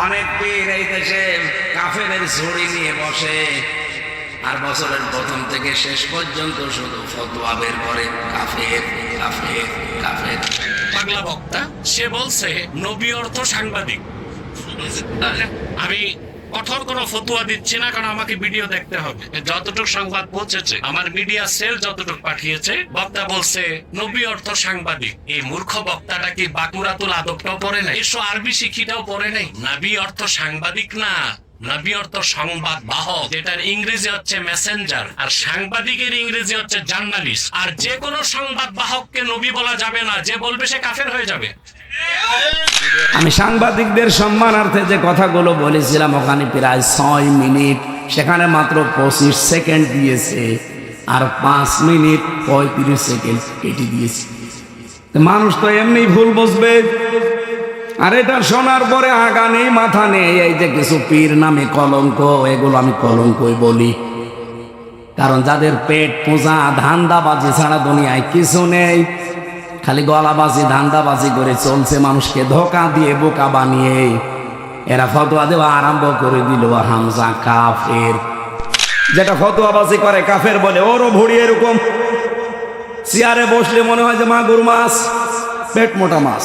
অনেক পীর এই দেশে কাফেরের ঝুড়ি নিয়ে বসে, আর বছরের প্রথম থেকে শেষ পর্যন্ত শুধু ফতোয়া বের করে কাফের কাফের কাফের। পাগলা বক্তা সে বলছে নবী অর্থ সাংবাদিক। আমি কঠোর কোনো ফতুয়া দিচ্ছি না, কারণ আমাকে ভিডিও দেখতে হবে। যতটুকু সংবাদ পৌঁছেছে, আমার মিডিয়া সেল যতটুকু পাঠিয়েছে, বক্তা বলছে নবী অর্থ সাংবাদিক। এই মূর্খ বক্তাটা কি বাকুরাতুল আদবটাও পড়ে নাই, এসো আরবি শিক্ষিটাও পড়ে নাই? নবী অর্থ সাংবাদিক না, নবী অর্থ সংবাদ বাহক, যেটার ইংরেজি হচ্ছে মেসেঞ্জার, আর সাংবাদিকের ইংরেজি হচ্ছে জার্নালিস্ট। আর যে কোনো সংবাদ বাহককে নবী বলা যাবে না, যে বলবে সে কাফের হয়ে যাবে। আমি সাংবাদিকদের সম্মানার্থে যে কথাগুলো বলেছিলাম ওখানে প্রায় 6 মিনিট, সেখানে মাত্র 25 সেকেন্ড দিয়েছে, আর 5 মিনিট 35 সেকেন্ড কেটে দিয়েছে। মানুষ তো এমনি ভুল বুঝবে। আর এটা শোনার পরে আগা নেই মাথা নেই। এই যে কিছু পীর নামে কলঙ্ক, এগুলো আমি কলঙ্কই বলি, কারণ যাদের পেট পূজা ধান্দাবাজি ছাড়া দুনিয়ায় কিছু নেই। খালি গলাবাজি ধান্দাবাজি করে চলছে, মানুষকে ধোকা দিয়ে বোকা বানিয়ে এরা ফতোয়া দেওয়া আরম্ভ করে দিল। হামজা কাফের, যেটা ফতোয়াবাজি করে কাফের বলে। ওরও ভুড়ি এরকম, চেয়ারে বসলে মনে হয় যে মাগুর মাছ, পেট মোটা মাছ।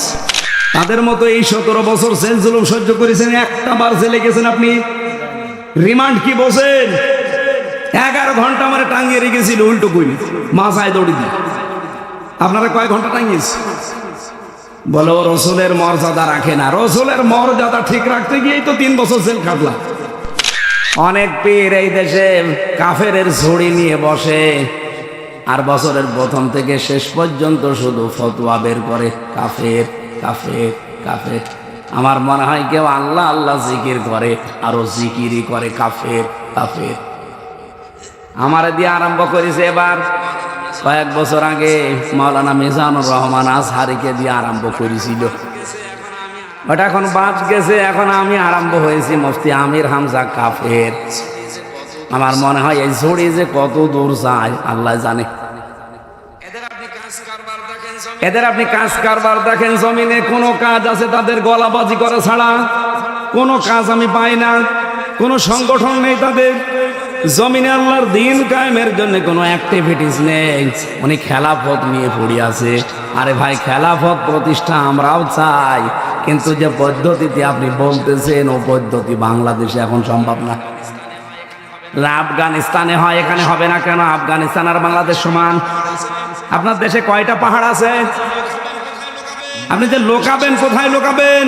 তাদের মতো এই 17 বছর জেল জুলুম সহ্য করেছেন, একটা বার জেলে গেছেন আপনি? রিমান্ড কি বসেন? 11 ঘন্টা আমার টাঙ্গিয়ে রেখেছিল উল্টো করি, মাথায় দড়ি দিয়ে। আপনারা কয় ঘন্টা টাঙ্গিয়েছে? বলো রসুলের মর্যাদা রাখে না। রসুলের মর্যাদা ঠিক রাখতে গিয়েই তো 3 বছর জেল খাটলাম। অনেক পীর এই দেশে কাফেরের ঝুড়ি নিয়ে বসে, আর বছরের প্রথম থেকে শেষ পর্যন্ত শুধু ফতোয়া বের করে কাফের কাফের কাফের। আমার মনে হয় কেউ আল্লাহ আল্লাহ জিকির করে, আরো জিকিরই করে কাফের কাফের। আমারে দিয়ে আরম্ভ করেছে এবার, কয়েক বছর আগে মাওলানা মিজানুর রহমান আজহারিকে দিয়ে আরম্ভ করেছিল। ওটা এখন বাদ গেছে, এখন আমি আরম্ভ হয়েছি মুফতি আমির হামজা কাফের। আমার মনে হয় এই ঝুড়ি যে কত দূর যায় আল্লাহ জানে। এদের আপনি কাজ কারবার দেখেন, জমিনে কোনো কাজ আছে তাদের গলাবাজি করা ছাড়া? কোনো কাজ আমি পাই না, কোনো সংগঠন নেই তাদের। জমিনে আল্লাহর দিন কায়েমের জন্য কোনো অ্যাক্টিভিটিস নেই। উনি খেলাফত নিয়ে পড়ে আছে। আরে ভাই, খেলাফত প্রতিষ্ঠা আমরাও চাই, কিন্তু যে পদ্ধতিতে আপনি বলতেছেন ও পদ্ধতি বাংলাদেশে এখন সম্ভব না। আফগানিস্তানে হয়, এখানে হবে না কেন? আফগানিস্তান আর বাংলাদেশ সমান। আপনার দেশে কয়টা পাহাড় আছে? আপনি যে লুকাবেন, কোথায় লুকাবেন?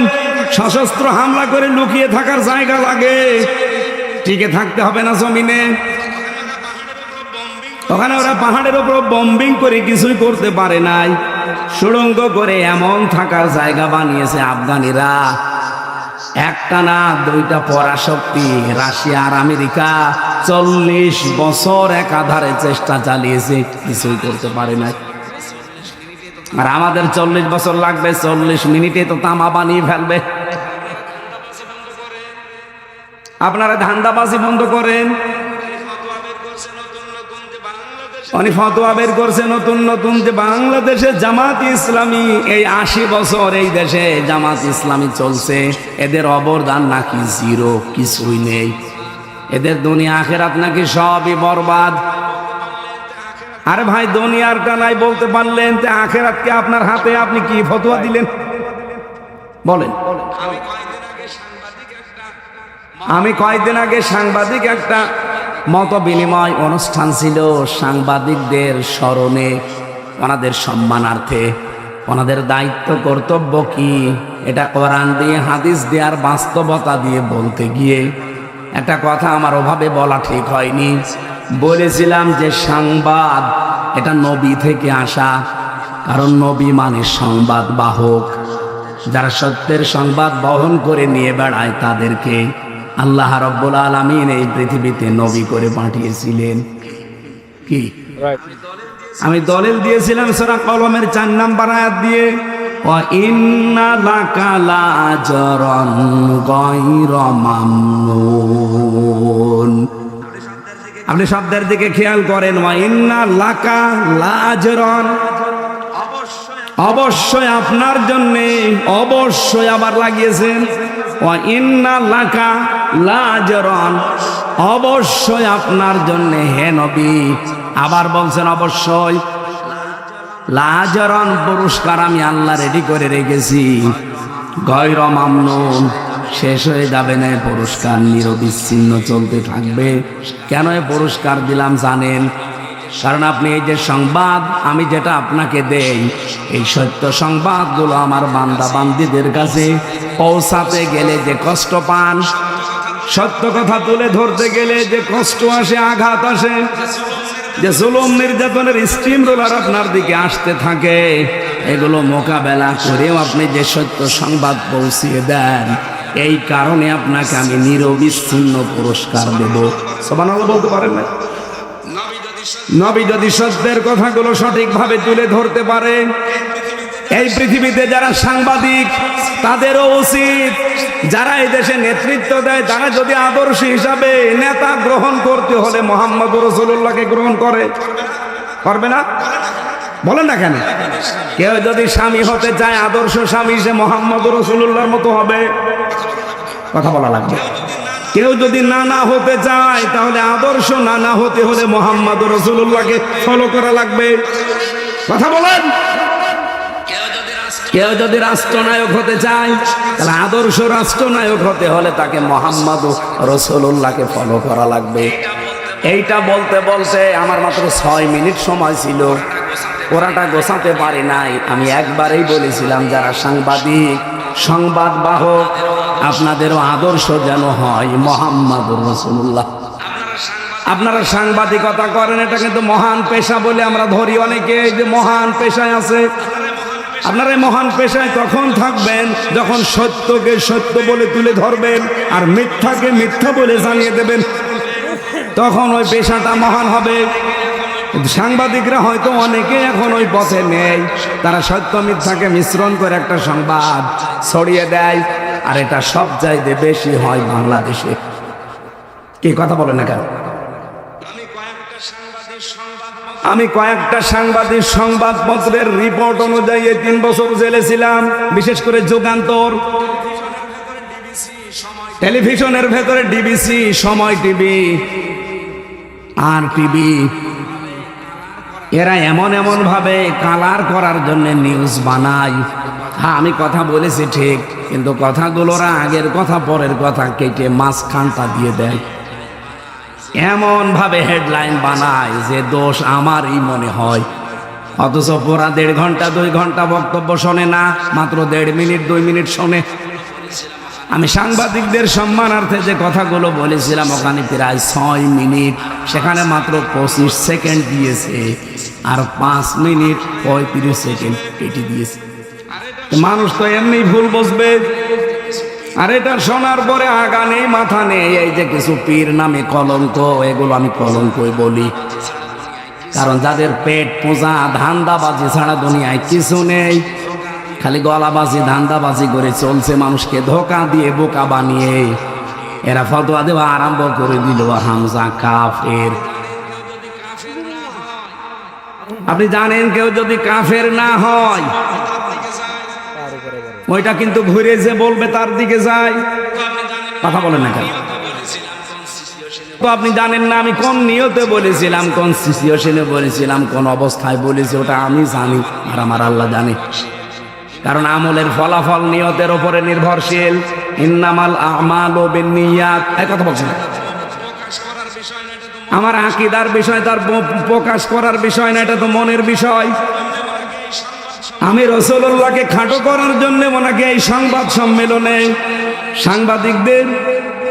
সশস্ত্র হামলা করে লুকিয়ে থাকার জায়গা লাগে, টিকে থাকতে হবে না জমিনে? ওখানে ওরা পাহাড়ের উপর বম্বিং করে কিছুই করতে পারে নাই, সুড়ঙ্গ করে এমন থাকার জায়গা বানিয়েছে আফগানিরা। একটা না দুইটা পরাশক্তি, রাশিয়া আর আমেরিকা 40 বছর একাধারে চেষ্টা চালিয়েছে, কিছুই করতে পারে নাই। আর আমাদের 40 বছর লাগবে, 40 মিনিটে তো তামা বানিয়ে ফেলবে। আপনারা ধান্দাবাজি বন্ধ করেন। উনি ফতোয়া বের করছে নতুন নতুন যে বাংলাদেশে জামাত ইসলামী, এই 80 বছর এই দেশে জামাত ইসলামী চলছে, এদের অবদান নাকি জিরো, কিছুই নেই। এদের দুনিয়া আখেরাত নাকি সবই বরবাদ। আরে ভাই, দুনিয়ারটা নাই বলতে পারলেন, তে আখেরাতকে আপনার হাতে, আপনি কি ফতোয়া দিলেন বলেন? আমি কয়েকদিন আগে সাংবাদিক একটা মত বিনিময় অনুষ্ঠান ছিল, সাংবাদিকদের স্মরণে, ওনাদের সম্মানার্থে। ওনাদের দায়িত্ব কর্তব্য কি, এটা কোরআন দিয়ে হাদিস দিয়ে আর বাস্তবতা দিয়ে বলতে গিয়ে একটা কথা আমার ওভাবে বলা ঠিক হয়নি। বলেছিলাম যে সংবাদ এটা নবী থেকে আসা, কারণ নবী মানে সংবাদ বাহক। যারা সত্যের সংবাদ বহন করে নিয়ে বেড়ায় তাদেরকে আল্লাহ রাব্বুল আলামিন এই পৃথিবীতে নবী করে পাঠিয়েছিলেন। কি আমি দলিল দিয়েছিলাম সূরা কলমের 4 নম্বর আয়াত দিয়ে, ওয়া ইন্না লাকা লাজরান গায়রা মামনুন। আপনি শব্দের দিকে খেয়াল করেন, ওয়া ইন্না লাকা লাজরান, অবশ্যই আপনার জন্য, অবশ্যই আবার লাগিয়েছেন ওয়া ইন্না লাকা লাজরান, অবশ্যই আপনার জন্য হে নবী। আবার বলছেন অবশ্যই লাজরান, পুরস্কার আমি আল্লাহ রেডি করে রেখেছি। গয়র মামনুন, শেষ হয়ে যাবে না পুরস্কার, নিরবিচ্ছিন্ন চলতে থাকবে। কেন এই পুরস্কার দিলাম জানেন? কারণ আপনি এই যে সংবাদ আমি যেটা আপনাকে দেই, এই সত্য সংবাদগুলো আমার বান্দা বান্দীদের কাছে পৌঁছাতে গেলে যে কষ্ট পান, সত্য কথা তুলে ধরতে গেলে যে কষ্ট আসে, আঘাত আসে, যে জুলুম নির্যাতনের স্টিম রোলার আপনার দিকে আসতে থাকে, এগুলো মোকাবেলা করেও আপনি যে সত্য সংবাদ পৌঁছিয়ে দেন, এই কারণে আপনাকে আমি নিরবিচ্ছিন্ন পুরস্কার দেব। সুবহানাল্লাহ বলতে পারেন না? নবী যদি সত্যের কথাগুলো সঠিকভাবে তুলে ধরতে পারে, এই পৃথিবীতে যারা সাংবাদিক তাদেরও উচিত, যারা এই দেশে নেতৃত্ব দেয় তারা যদি আদর্শ হিসাবে নেতা গ্রহণ করতে হলে মুহাম্মদ রাসূলুল্লাহকে গ্রহণ করবে না? বলেন না কেন? কেউ যদি স্বামী হতে চায়, আদর্শ স্বামী, সে মুহাম্মদ রাসূলুল্লাহর মতো হবে। কথা বলা লাগবে। কেউ যদি নানা হতে চায়, তাহলে আদর্শ নানা হতে হলে মুহাম্মদ রাসূলুল্লাহকে ফলো করা লাগবে। কথা বলেন। কেউ যদি রাষ্ট্রনায়ক হতে চায়, তাহলে আদর্শ রাষ্ট্রনায়ক হতে হলে তাকে মুহাম্মদ রাসূলুল্লাহকে ফলো করা লাগবে। এইটা বলতে বলতে আমার মাত্র 6 মিনিট সময় ছিল, ওরাটা গোছাতে পারি নাই। আমি একবারেই বলেছিলাম, যারা সাংবাদিক, সংবাদ বাহক, আপনাদেরও আদর্শ যেন হয় মুহাম্মদুর রাসূলুল্লাহ। আপনারা সাংবাদিকতা করেন, এটা কিন্তু মহান পেশা বলে আমরা ধরি অনেকে, যে মহান পেশায় আছে। আপনারা এই মহান পেশায় তখন থাকবেন যখন সত্যকে সত্য বলে তুলে ধরবেন আর মিথ্যাকে মিথ্যা বলে জানিয়ে দেবেন, তখন ওই পেশাটা মহান হবে। সাংবাদিকরা হয়তো অনেকে এখন ওই পথে নেই, তারা সত্য মিথ্যাকে মিশ্রণ করে একটা সংবাদ ছড়িয়ে দেয়, আর এটা সব জায়গায় বেশি হয় বাংলাদেশে। কি কথা বলেন না কেন? আমি কয়েকটা সাংবাদিক সংবাদপত্রের রিপোর্ট অনুযায়ী 3 বছর জেলে ছিলাম, বিশেষ করে যুগান্তর, টেলিভিশনের ভেতরে ডিবিসি, সময় টিভি আর টিভি, এরা এমন ভাবে কালার করার জন্য নিউজ বানায়। হ্যাঁ, আমি কথা বলেছি ঠিক, কিন্তু কথাগুলোরা আগের কথা পরের কথা কেটে মাঝখানটা দিয়ে দেয়। এমন ভাবে হেডলাইন বানায় যে দোষ আমারই মনে হয়, অথচ পুরা 1.5 ঘন্টা 2 ঘন্টা বক্তব্য শোনে না, মাত্র 1.5 মিনিট 2 মিনিট শোনে। আমি সাংবাদিকদের সম্মানার্থে যে কথাগুলো বলেছিলাম, ওখানে প্রায় 6 মিনিট, সেখানে মাত্র 25 সেকেন্ড দিয়েছে, আর 5 মিনিট 35 সেকেন্ড কেটে দিয়েছে। মানুষ তো এমনি ভুল বুঝবে। আর এটা শোনার পরে আগা নেই মাথা নেই, এই যে কিছু পীর নামে কলঙ্ক, এগুলো আমি কলঙ্কই বলি। কারণ যাদের পেট পূজা, ধান্দাবাজি ছাড়া দুনিয়ায় কিছু নেই, খালি গলাবাজি ধান্দাবাজি করে চলছে, মানুষকে ধোকা দিয়ে বোকা বানিয়ে এরা ফতোয়া দেওয়া আরম্ভ করে দিল, হামজা কাফের। আপনি জানেন, কেউ যদি কাফের না হয়, ওইটা কিন্তু ঘুরে যে বলবে তার দিকে যায়। কথা বলেন না কেন? তো আপনি জানেন না আমি কোন নিয়তে বলেছিলাম, কোন সিচুয়েশনে বলেছিলাম, কোন অবস্থায় বলেছি, ওটা আমি জানি আর আমার আল্লাহ জানে। কারণ আমলের ফলাফল নিয়তের উপরে নির্ভরশীল। ইন্নামাল আমালু বিন্নিয়াত, এই কথা বলছেন। আমার আকীদার বিষয়, তার প্রকাশ করার বিষয় না, এটা তো মনের বিষয়। আমি রাসূলুল্লাহকে খাটো করার জন্য ওনাকে এই সংবাদ সম্মেলনে সাংবাদিকদের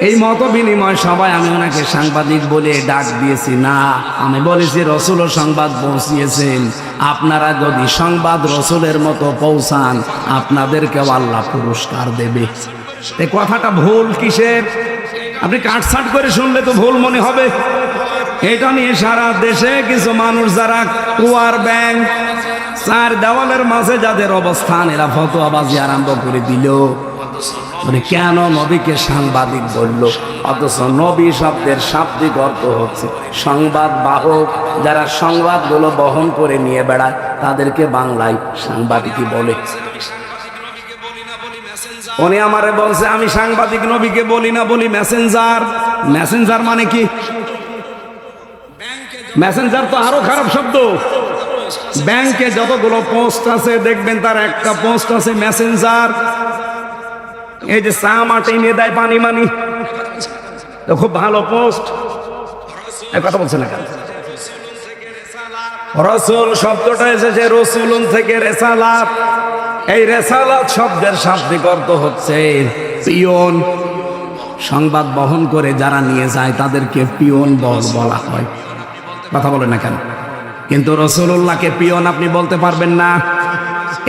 এই মত বিনিময় সবাই আমি ওনাকে সাংবাদিক বলে ডাক দিয়েছি না, আমি বলেছি রাসূলও সংবাদ পৌঁছিয়েছেন, আপনারা যদি সংবাদ রাসূলের মতো পৌঁছান, আপনাদেরকেও আল্লাহ পুরস্কার দেবে। এই কথাটা ভুল কিসের? আপনি কাটছাট করে শুনলে তো ভুল মনে হবে। এটা নিয়ে সারা দেশে কিছু মানুষ যারা কুয়ার ব্যাং, 4 দেওয়ালের মাঝে যাদের অবস্থান, এরা ফতোয়াবাজি আরম্ভ করে দিল। মানে কেন নবীকে সাংবাদিক বলল, অথচ নবী শব্দের শাব্দিক অর্থ হচ্ছে সংবাদ বাহক। যারা সংবাদগুলো বহন করে নিয়ে বেড়ায় তাদেরকে বাংলায় সাংবাদিকই বলে। উনি আমারে বলছে আমি সাংবাদিক নবীকে বলি না, বলি মেসেঞ্জার। মেসেঞ্জার মানে কি? মেসেঞ্জার তো আরো খারাপ শব্দ। ব্যাংকে যতগুলো পোস্ট আছে দেখবেন তার একটা পোস্ট আছে মেসেঞ্জার। এই যে চা মাটি নিয়ে দেয় পানি মানি, খুব ভালো পোস্ট। কথা বলছে না কেন? রসুল শব্দটা এসেছে রসুলুন থেকে রেসালাত। এই রেসালাত শব্দের শাব্দিক অর্থ হচ্ছে পিয়ন। সংবাদ বহন করে যারা নিয়ে যায় তাদেরকে পিয়ন বলা হয়। কথা বলে না কেন? কিন্তু রসুল্লাহকে পিয়ন আপনি বলতে পারবেন না।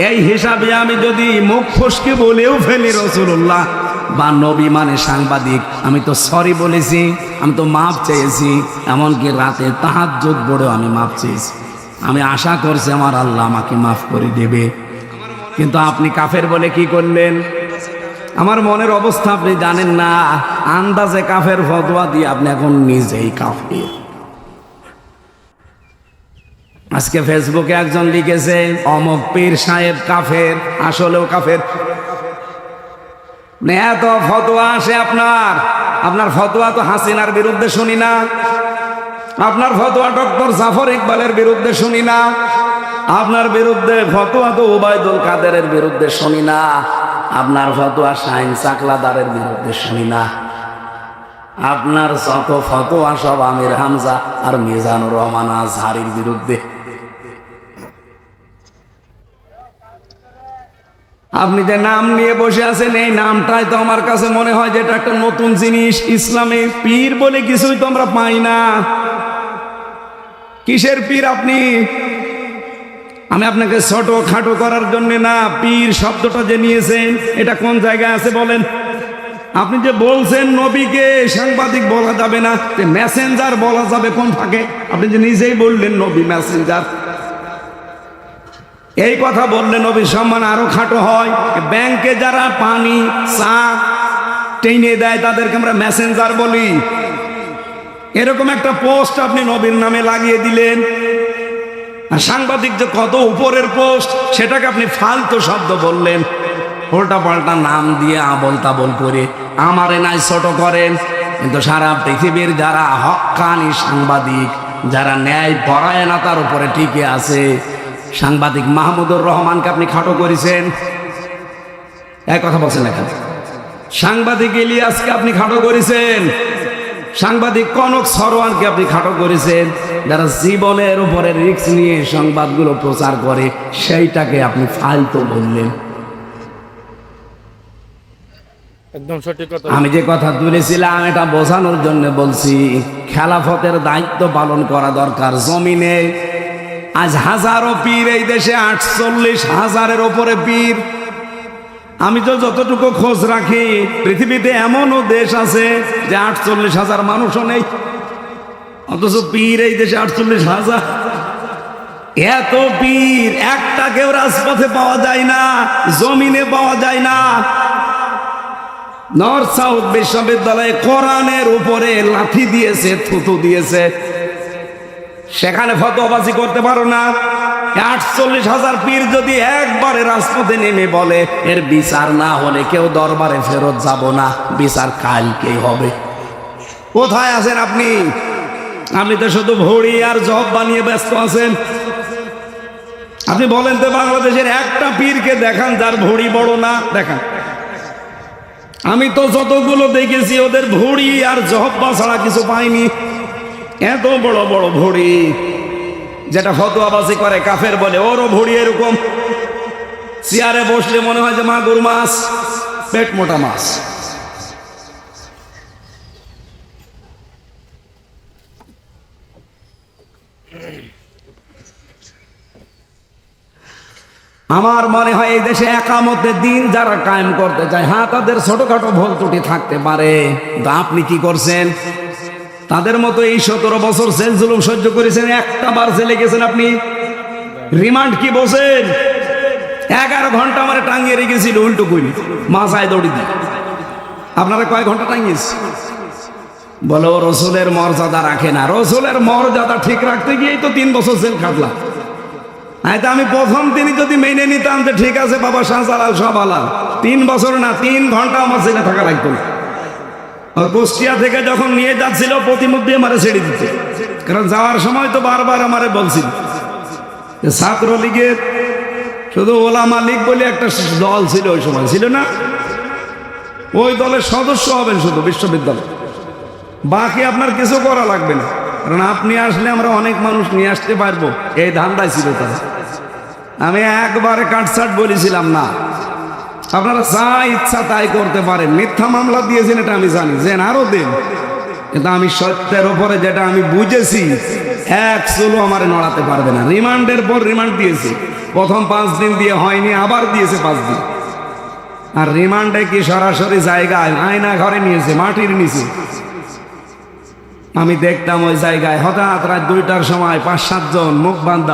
এই হিসাবে আমি যদি মুখ ফসকে বলেও ফেলি রসুল্লাহ বা নবী মানে সাংবাদিক, আমি তো সরি বলেছি, আমি তো মাপ চেয়েছি। এমনকি রাতে তাহাজ্জুদ পড়েও আমি মাপ চেয়েছি। আমি আশা করছি আমার আল্লাহ আমাকে মাফ করে দেবে। কিন্তু আপনি কাফের বলে কি করলেন? আমার মনের অবস্থা আপনি জানেন না। আন্দাজে কাফের ফতোয়া দিয়ে আপনি এখন নিজেই কাফের। আজকে ফেসবুকে একজন লিখেছে অমক পীর সাহেব কাফের, আসলেও কাফের। এত ফতোয়া আসে আপনার ফতোয়া তো হাসিনার বিরুদ্ধে শুনি না, আপনার ফতোয়া ডক্টর জাফর ইকবালের বিরুদ্ধে শুনি না, আপনার বিরুদ্ধে ফতোয়া তো ওবায়দুল কাদেরের বিরুদ্ধে শুনি না, আপনার ফতোয়া শাহিন চাকলাদারের বিরুদ্ধে শুনি না। আপনার যত ফতোয়া সব আমির হামজা আর মিজানুর রহমান আজহারির বিরুদ্ধে। আপনি যে নাম নিয়ে বসে আছেন, এই নামটাই তো আমার কাছে মনে হয় যে এটা একটা নতুন জিনিস। ইসলামে পীর বলে কিছুই তো আমরা পাই না। কিসের পীর আপনি? আমি আপনাকে ছোট খাটো করার জন্য না, পীর শব্দটা যে নিয়েছেন এটা কোন জায়গায় আছে বলেন? আপনি যে বলছেন নবীকে সাংবাদিক বলা যাবে না, মেসেঞ্জার বলা যাবে কোন ফাঁকে? আপনি যে নিজেই বললেন নবী মেসেঞ্জার। এই কথা বললে নবীর সম্মান আরো খাটো হয়। ব্যাংকে যারা পানি চা টেনে দেয় তাদেরকে আমরা মেসেঞ্জার বলি। এরকম একটা পোস্ট আপনি নবীর নামে লাগিয়ে দিলেন। আর সাংবাদিক যে কত উপরের পোস্ট, সেটাকে আপনি ফালতু শব্দ বললেন। উল্টা পাল্টা নাম দিয়ে আবল তাবল করে আমারে নাই ছোট করেন। কিন্তু সারা পৃথিবীর যারা হক্কানি সাংবাদিক, যারা ন্যায় পরায়ণতার উপরে টিকে আছে, সাংবাদিক মাহমুদুর রহমানকে আপনি খাটো করেছেন। এক কথা বলছেন না কেন? সাংবাদিক ইলিয়াসকে আপনি খাটো করেছেন। সাংবাদিক কনক সরওয়ানকে আপনি খাটো করেছেন। যারা জীবনের উপরে রিস্ক নিয়ে সংবাদগুলো প্রচার করে, সেইটাকে আপনি ফালতু বললেন। একদম সঠিক কথা। আমি যে কথা তুলেছিলাম এটা বোঝানোর জন্য বলছি, খেলাফতের দায়িত্ব পালন করা দরকার। জমিনে আজ হাজারো পীর, এই দেশে 48,000-এর ওপরে পীর। আমি তো যতটুকু খোঁজ রাখি, পৃথিবীতে এমনও দেশ আছে যে 48,000 মানুষও নেই, অথচ পীর এই দেশে 48,000। এত পীর, একটা কেউ রাজপথে পাওয়া যায় না, জমিনে পাওয়া যায় না। নর্থ সাউথ বিশ্ববিদ্যালয়ে কোরআনের উপরে লাঠি দিয়েছে, থুতু দিয়েছে, সেখানে ফতোয়াবাজি করতে পারো না। 48,000 পীর যদি একবারে রাজপথে নেমে বলে এর বিচার না হলে কেউ দরবারে ফেরত যাব না, বিচার কালকেই হবে। কোথায় আছেন আপনি? আপনি তো শুধু ভড়ি আর জব বানিয়ে ব্যস্ত আছেন। আপনি বলেন তো বাংলাদেশের একটা পীরকে দেখান যার ভড়ি বড় না, দেখান। আমি তো যতগুলো দেখেছি ওদের ভড়ি আর জহব্বা ছাড়া কিছু পাইনি। এত বড় বড় ভড়ি, যেটা ফতোয়াবাজি করে কাফের বলে, ওরও ভড়ি এরকম। চেয়ারে বসলে মনে হয় যে মাগুর মাছ, পেট মোটা মাছ। আমার মনে হয় এই দেশে একামতের দিন যারা কায়েম করতে চায়, হ্যাঁ তাদের ছোটখাটো ভুল ত্রুটি থাকতে পারে, কিন্তু আপনি কি করছেন? তাদের মতো এই 17 বছর জেল জুলুম সহ্য করেছেন, একটা বার জেলে গেছেন আপনি? রিমান্ড কি বসেন? 11 ঘন্টা আমার টাঙিয়ে রেখেছিল উল্টো করি, মাথায় দড়ি দিয়ে। আপনারা কয় ঘন্টা টাঙিয়েছে? বলো রসুলের মর্যাদা রাখে না। রসুলের মর্যাদা ঠিক রাখতে গিয়েই তো 3 বছর জেল খাটলাম। হয়তো আমি প্রথম দিনই যদি মেনে নিতাম যে ঠিক আছে বাবা শাহজালাল সব হালাল, 3 বছর না 3 ঘন্টা আমার ছেলে থাকা লাগতো না। আর কুষ্টিয়া থেকে যখন নিয়ে যাচ্ছিল প্রতিমধ্যে আমারে ছেড়ে দিতে, কারণ যাওয়ার সময় তো বারবার আমারে বলছিল যে ছাত্রলীগের শুধু ওলামা লীগ বলে একটা দল ছিল, ওই সময় ছিল না, ওই দলের সদস্য হবেন শুধু বিশ্ববিদ্যালয়, বাকি আপনার কিছু করা লাগবে না, কারণ আপনি আসলে আমরা অনেক মানুষ নিয়ে আসতে পারবো, এই ধান্দায় ছিল তারা। আমি একবারে কাটছাট বলেছিলাম না, আপনারা যা ইচ্ছা তাই করতে পারেন। মিথ্যা মামলা দিয়েছেন এটা আমি জানি, যে আরো দিন, কিন্তু আমি সত্যের ওপরে যেটা আমি বুঝেছি, এক চুলো আমার নড়াতে পারবে না। রিমান্ডের পর রিমান্ড দিয়েছি, প্রথম 5 দিন দিয়ে হয়নি, আবার দিয়েছে 5 দিন। আর রিমান্ডে কি সরাসরি জায়গায় আয়না ঘরে নিয়েছে, মাটির নিচে। আমি দেখতাম ওই জায়গায় হঠাৎ রাত 2টার সময় 5-7 জন মুখ বান্ধা